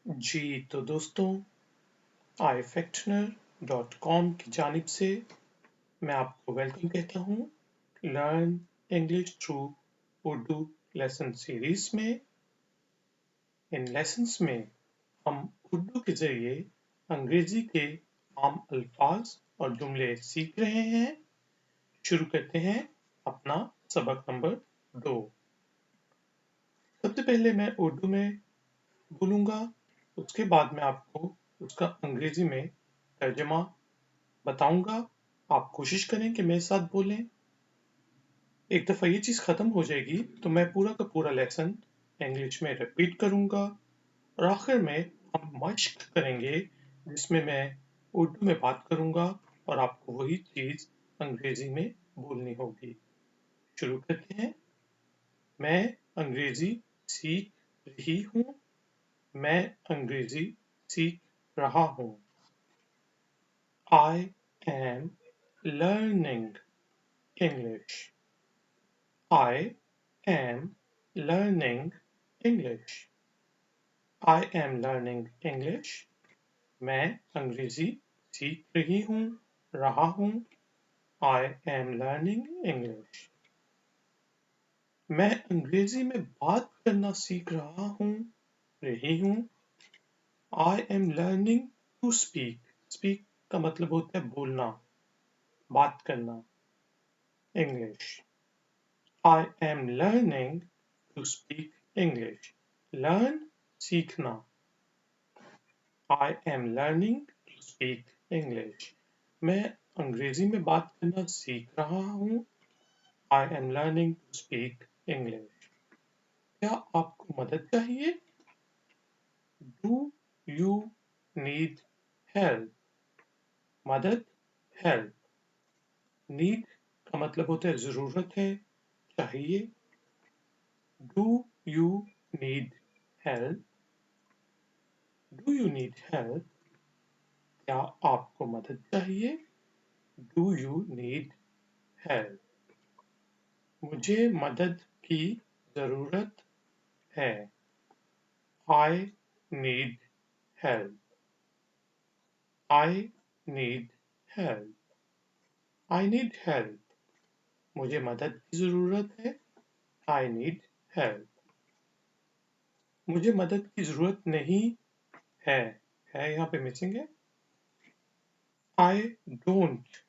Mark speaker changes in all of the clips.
Speaker 1: जी तो दोस्तों ifactioner.com की जानिब से मैं आपको वेलकम कहता हूँ learn English through Urdu lesson series में। इन लेसन्स में हम उर्दू के जरिए अंग्रेजी के आम अल्फाज और जुमले सीख रहे हैं। शुरू करते हैं अपना सबक नंबर 2। सबसे पहले मैं उर्दू में बोलूँगा, उसके बाद मैं आपको उसका अंग्रेजी में तर्जमा बताऊंगा। आप कोशिश करें कि मेरे साथ बोलें। एक दफ़ा ये चीज़ ख़त्म हो जाएगी तो मैं पूरा का पूरा लेसन इंग्लिश में रिपीट करूंगा और आखिर में हम मश्क करेंगे जिसमें मैं उर्दू में बात करूंगा और आपको वही चीज़ अंग्रेजी में बोलनी होगी। शुरू करते हैं। मैं अंग्रेजी सीख रही हूँ। मैं अंग्रेजी सीख रहा हूँ। I am learning English. I am learning English. I am learning English. मैं अंग्रेजी सीख रही हूँ, रहा हूँ। I am learning English. मैं अंग्रेजी में बात करना सीख रहा हूँ, रही हूँ। I am learning to speak. Speak का मतलब होता है बोलना, बात करना। English. I am learning to speak English. Learn सीखना। I am learning to speak English. मैं अंग्रेजी में बात करना सीख रहा हूँ। I am learning to speak English. क्या आपको मदद चाहिए? Do you need help? मदद help. Need का मतलब होता है जरूरत है, चाहिए। Do you need help? Do you need help? क्या आपको मदद चाहिए? Do you need help? मुझे मदद की जरूरत है। I need help. I need help. I need help. मुझे मदद की जरूरत है। I need help. मुझे मदद की जरूरत नहीं है। है यहाँ पे मिसिंग है। I don't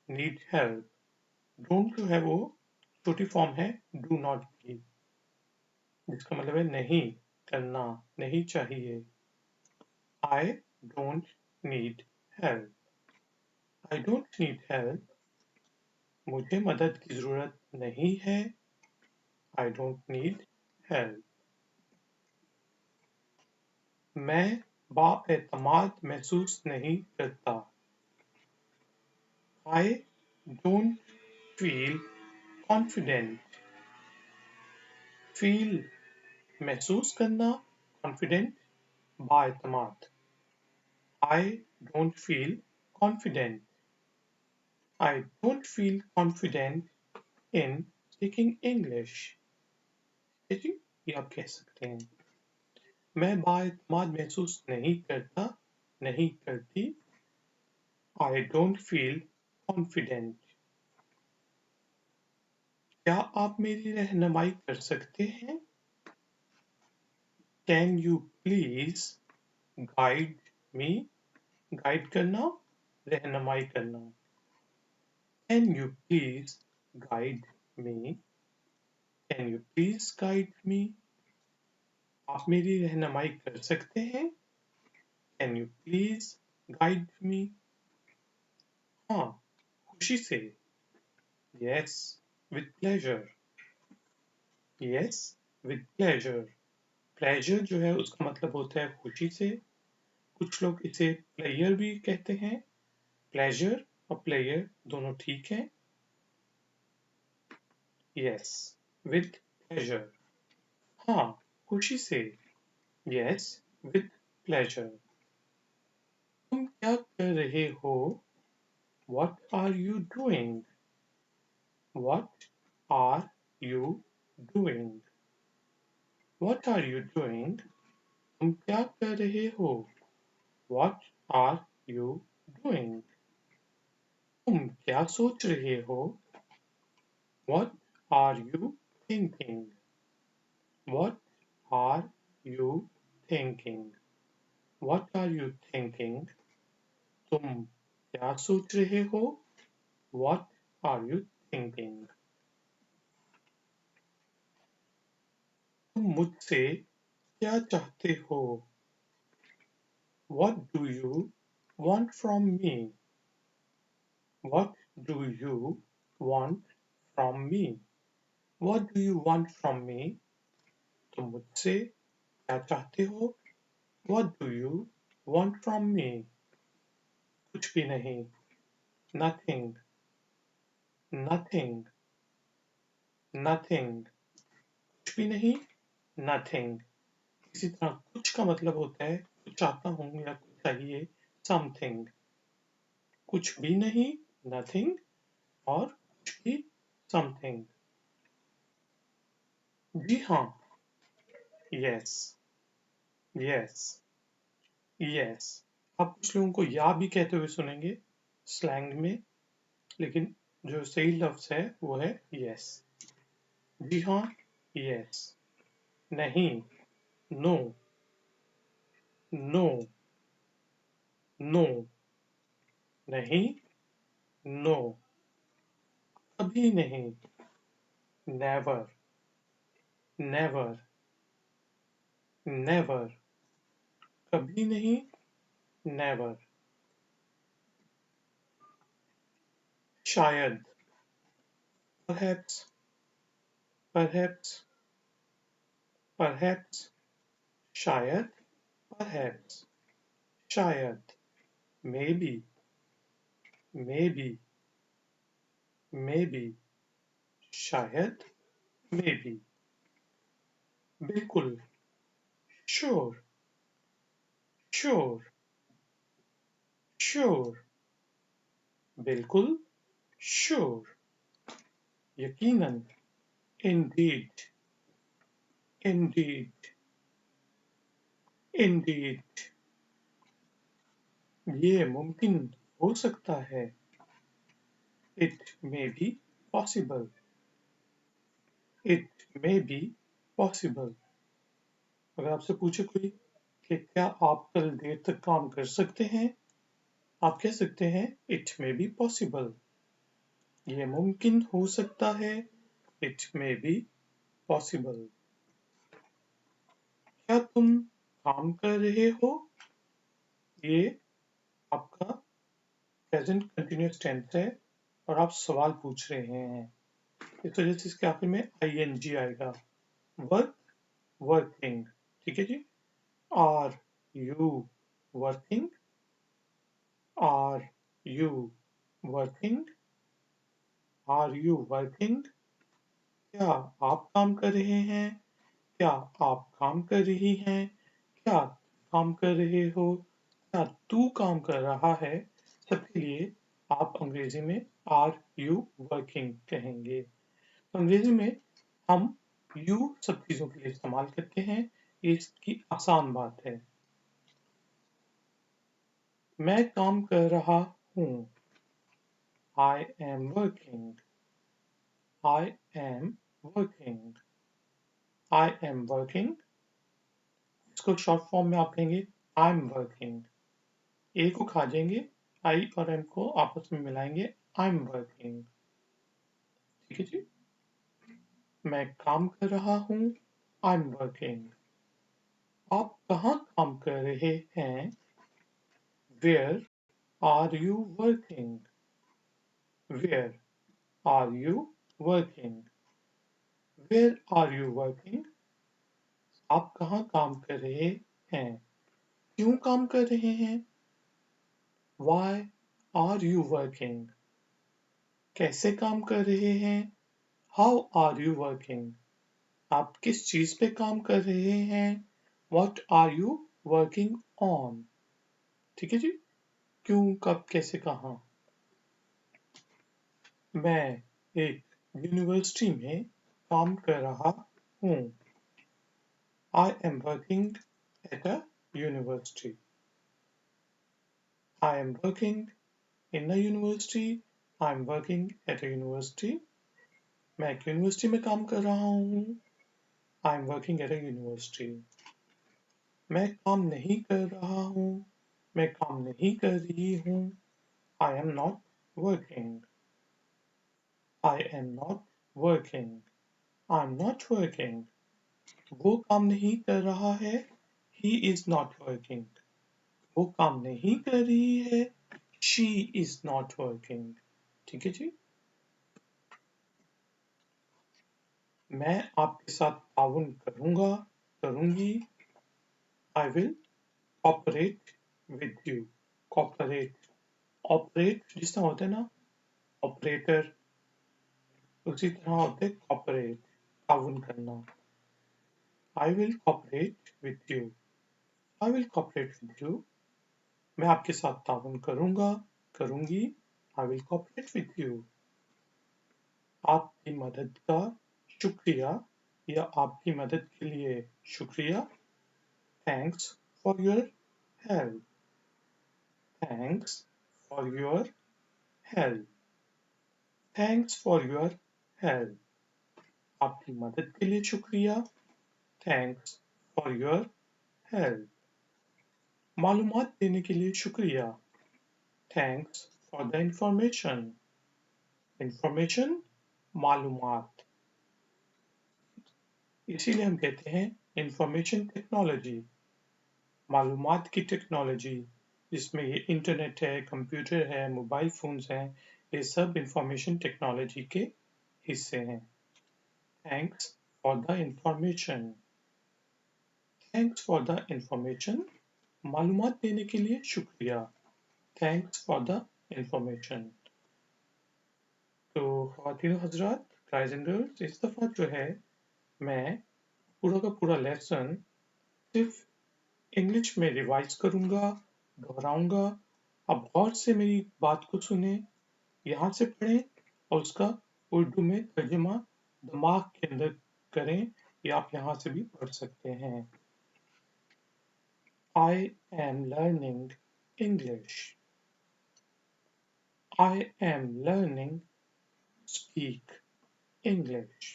Speaker 1: need help. Don't जो है वो छोटी फॉर्म है do not की, जिसका मतलब है नहीं करना, नहीं चाहिए। I don't need help. I don't need help. मुझे मदद की जरूरत नहीं है। I don't need help. मैं बाएतमाद महसूस नहीं करता। I don't feel confident. Feel महसूस करना, confident बाएतमाद। I don't feel confident. I don't feel confident in speaking English. Speaking ये आप कह सकते हैं। मैं बाएतमाद महसूस नहीं करता, नहीं करती। I don't feel confident. क्या आप मेरी रहनुमाई कर सकते हैं? Can you please guide me? Guide करना, रहनुमाई करना। Can you please guide me? Can you please guide me? आप मेरी रहनुमाई कर सकते हैं? Can you please guide me? हाँ, खुशी से। Yes, with pleasure. Yes, with pleasure. Pleasure जो है उसका मतलब होता है खुशी से। कुछ लोग इसे प्लेयर भी कहते हैं। Pleasure और player दोनों ठीक है। Yes, with pleasure. हाँ, खुशी से। Yes, with pleasure. तुम क्या कर रहे हो? What are you doing? What are you doing? What are you doing? तुम क्या कर रहे हो? What are you doing? तुम क्या सोच रहे हो? What are you thinking? What are you thinking? What are you thinking? तुम क्या सोच रहे हो? What are you thinking? तुम मुझसे क्या चाहते हो? What do you want from me? What do you want from me? What do you want from me? तुम मुझसे क्या चाहते हो? What do you want from me? कुछ भी नहीं. Nothing. Nothing. Nothing. कुछ भी नहीं. Nothing. इसी तरह कुछ का मतलब होता है कुछ चाहता हूँ या कुछ चाहिए. Something. कुछ भी नहीं. Nothing. और कुछ भी. Something. जी हाँ. Yes. Yes. Yes. आप कुछ लोगों को या भी कहते हुए सुनेंगे स्लैंग में, लेकिन जो सही लफ्ज है वो है yes. जी हाँ. Yes. नहीं. No. No. No. नहीं. No. कभी नहीं. Never. Never. Never. कभी नहीं. Never. शायद. Perhaps. Perhaps. Perhaps. शायद. Perhaps. शायद. Maybe. Maybe. Maybe. शायद. Maybe. बिल्कुल. Sure. Sure. Sure. बिल्कुल. Sure. यकीनन. Indeed. Indeed. Indeed. ये मुमकिन हो सकता है. It may be possible. It may be possible. अगर आपसे पूछे कोई कि क्या आप कल देर तक काम कर सकते हैं, आप कह सकते हैं It may be possible. ये मुमकिन हो सकता है. It may be possible. क्या तुम काम कर रहे हो? ये आपका प्रेजेंट कंटिन्यूअस टेंस है और आप सवाल पूछ रहे हैं. इस वजह से इसके आखिर में ing आएगा. वर्क. वर्किंग. ठीक है जी. Are you working? Are you working? Are you working? क्या आप काम कर रहे हैं? क्या आप काम कर रही हैं? क्या काम कर रहे हो? क्या तू काम कर रहा है? सबके लिए आप अंग्रेजी में आर यू वर्किंग कहेंगे. अंग्रेजी में हम यू सब चीजों के लिए इस्तेमाल करते हैं. ये इसकी आसान बात है. मैं काम कर रहा हूँ. I am working. I am working. I am working. इसको शॉर्ट फॉर्म में आप कहेंगे I am working. ए को खा जाएंगे, आई और एम को आपस में मिलाएंगे I am working. ठीक है जी. मैं काम कर रहा हूँ. I am working. आप कहाँ काम कर रहे हैं? Where are you working? Where are you working? Where are you working? आप कहाँ काम कर रहे हैं? क्यों काम कर रहे हैं? Why are you working? कैसे काम कर रहे हैं? How are you working? आप किस चीज पे काम कर रहे हैं? What are you working on? ठीक है जी. क्यों, कब, कैसे, कहाँ. मैं एक यूनिवर्सिटी में काम कर रहा हूँ. I am working at a university. I am working in a university. I am working at a university. मैं एक यूनिवर्सिटी में काम कर रहा हूँ. I am working at a university. मैं काम नहीं कर रहा हूँ. मैं काम नहीं कर रही हूँ. I am not working. I am not working. I'm not working. वो काम नहीं कर रहा है. He is not working. वो काम नहीं कर रही है. She is not working. ठीक है जी. मैं आपके साथ ताउन करूंगा, करूंगी. I will cooperate with you. Cooperate. Operate जिस तरह होता है ना, ऑपरेटर, उसी तरह होते है cooperate, ताउन करना. I will cooperate with you. I will cooperate with you. मैं आपके साथ ताउन करूंगा, करूंगी. I will cooperate with you. आपकी मदद का शुक्रिया या आपकी मदद के लिए शुक्रिया. Thanks for your help. Thanks for your help. Thanks for your help. आपकी मदद के लिए शुक्रिया. Thanks for your help. मालूमात देने के लिए शुक्रिया. Thanks for the information. Information, मालूमात. इसीलिए हम कहते हैं इंफॉर्मेशन टेक्नोलॉजी, मालूमात की टेक्नोलॉजी, जिसमें ये इंटरनेट है, कंप्यूटर है, मोबाइल फोन्स हैं, ये सब इंफॉर्मेशन टेक्नोलॉजी के हिस्से हैं. Thanks for the information. Thanks for the information. मालूमात देने के लिए शुक्रिया. Thanks for the information. तो ख्वातीन हजरात, गाइज एंड गर्ल्स, इस दफा जो है मैं पूरा का पूरा लेसन सिर्फ इंग्लिश में रिवाइज करूंगा, दोहराऊंगा. आप गौर से मेरी बात को सुने, यहाँ से पढ़ें और उसका उर्दू में तर्जुमा दिमाग के अंदर करें, या आप यहाँ से भी पढ़ सकते हैं. I am learning English. I am learning speak English.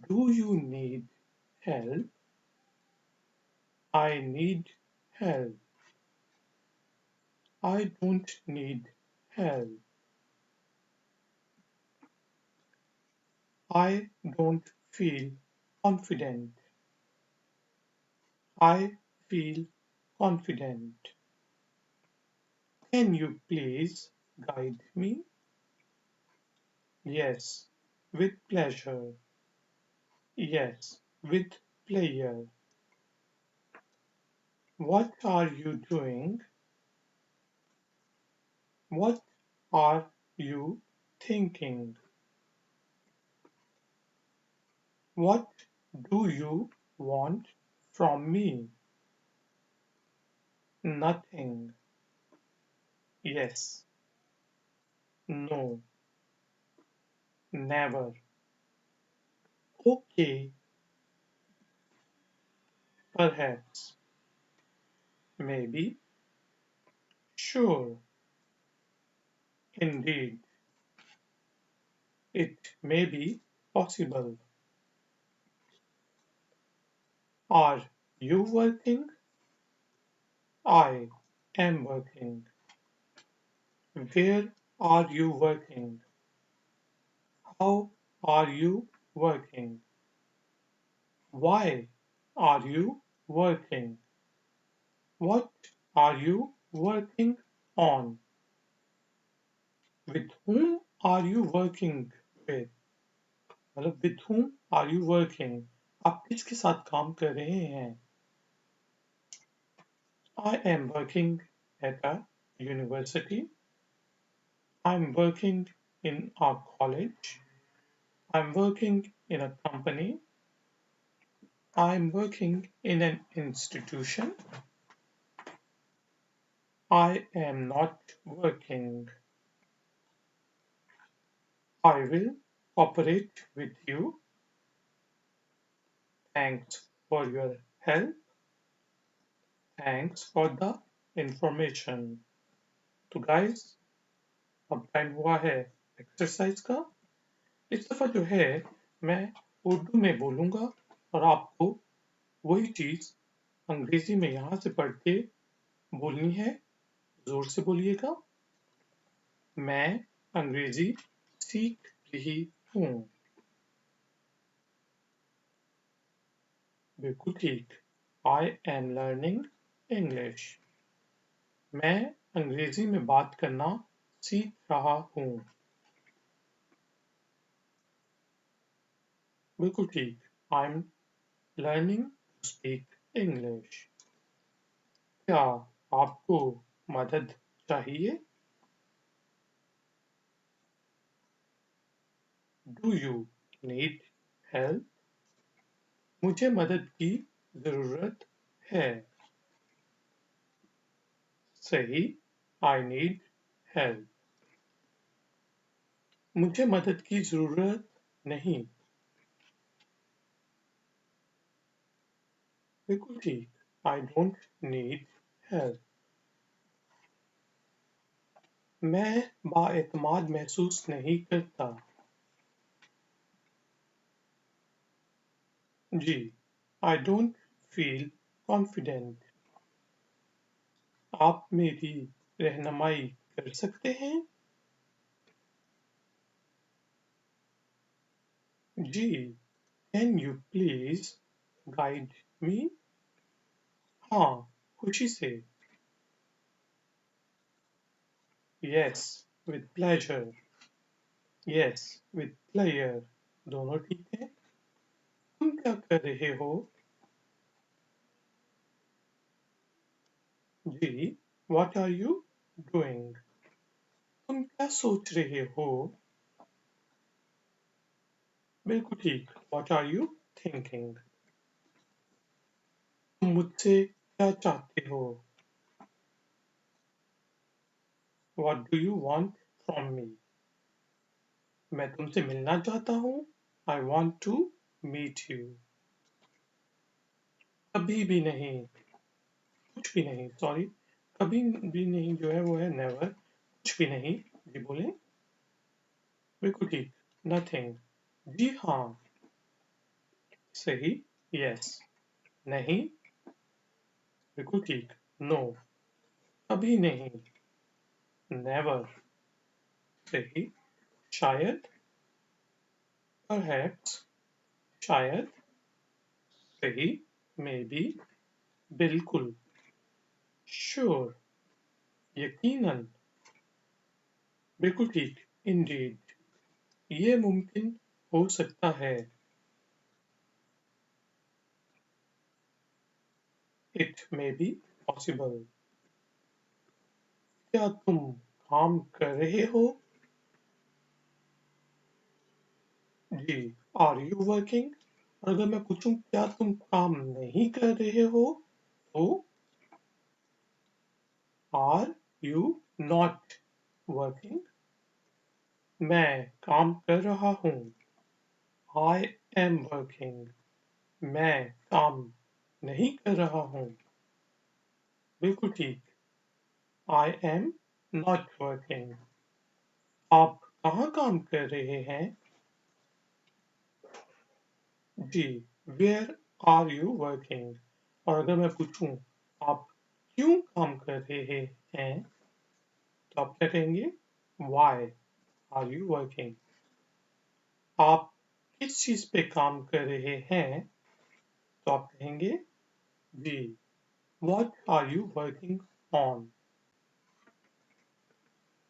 Speaker 1: Do you need help? I need help. I don't need help. I don't feel confident. I feel confident. Can you please guide me? Yes, with pleasure. Yes, with pleasure. What are you doing? What are you thinking? What do you want from me? Nothing. Yes. No. Never. Okay. Perhaps. Maybe. Sure. Indeed. It may be possible. Are you working? I am working. Where are you working? How are you working? Why are you working? What are you working on? With whom are you working with? मतलब with whom are you working? आप किसके साथ काम कर रहे हैं? I am working at a university. I'm working in a college. I'm working in a company. I'm working in an institution. I am not working. I will cooperate with you. Thanks for your help. Thanks for the information. तो guys, अब time हुआ है exercise का। इस दफा जो है मैं उर्दू में बोलूंगा और आपको वही चीज अंग्रेजी में यहाँ से पढ़ के बोलनी है। जोर से बोलिएगा। मैं अंग्रेजी सीख रही हूँ। बिल्कुल ठीक। I am learning English. मैं अंग्रेजी में बात करना सीख रहा हूँ। बिल्कुल ठीक। I am learning to speak English. क्या आपको मदद चाहिए? Do you need help? मुझे मदद की जरूरत है। सही। I need help. मुझे मदद की जरूरत नहीं। बिल्कुल ठीक। I don't need help. मैं बाएतमाद महसूस नहीं करता। जी। I don't feel confident. आप मेरी रहनुमाई कर सकते हैं? जी। Can you please guide me? हाँ, खुशी से। Yes, with pleasure. Yes, with player. दोनों ठीक है। तुम क्या कर रहे हो? जी। What are you doing? तुम क्या सोच रहे हो? बिल्कुल ठीक। What are you thinking? तुम मुझसे क्या चाहते हो? What do you want from me? मैं तुमसे मिलना चाहता हूँ। I want to meet you. कभी भी नहीं। कुछ भी नहीं, सॉरी। कभी भी नहीं जो है वो है नेवर। कुछ भी नहीं। जी बोले। बिल्कुल ठीक। नथिंग। जी हाँ। सही। यस। नहीं। बिल्कुल ठीक। नो। कभी नहीं। नेवर। सही। शायद। परहैप्स। शायद। सही। Maybe. बिल्कुल। श्योर। यकीनन। बिल्कुल ठीक। इंडीड। ये मुमकिन हो सकता है। It may be possible. क्या तुम काम कर रहे हो? जी। Are you working? और अगर मैं पूछूं क्या तुम काम नहीं कर रहे हो, तो आर यू नॉट वर्किंग? मैं काम कर रहा हूँ। I am working. मैं काम नहीं कर रहा हूँ। बिल्कुल ठीक। I am not working. आप कहाँ काम कर रहे हैं? जी। Where are you working? और अगर मैं पूछूं आप क्यों काम कर रहे हैं, तो आप क्या कहेंगे? Why are you working? आप किस चीज पे काम कर रहे हैं, तो आप कहेंगे जी। What are you working on?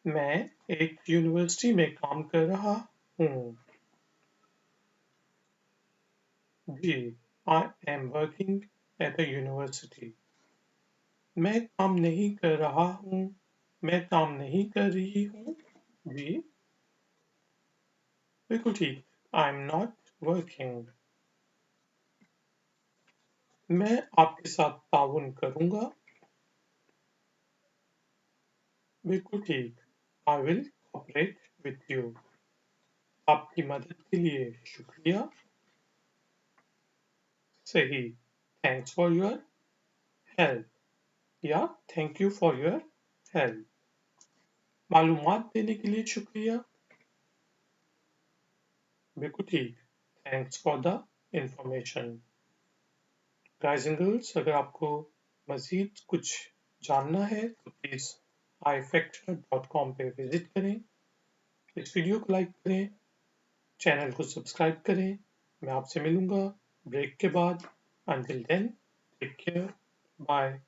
Speaker 1: मैं एक यूनिवर्सिटी में काम कर रहा हूँ। जी। I am working at a university. मैं काम नहीं कर रहा हूँ। मैं काम नहीं कर रही हूँ। जी। बिल्कुल ठीक। I am not working. मैं आपके साथ ताउन करूंगा। बिल्कुल ठीक। I will cooperate with you. आपकी मदद के लिए शुक्रिया। सही। Thanks for your help. या thank you for your help. मालूमात देने के लिए शुक्रिया, बिल्कुल ठीक, thanks for the information. Guys and girls, अगर आपको मजीद कुछ जानना है तो प्लीज ifactor.com पे विजिट करें, इस वीडियो को लाइक करें, चैनल को सब्सक्राइब करें। मैं आपसे मिलूंगा ब्रेक के बाद। Until then, take care, bye.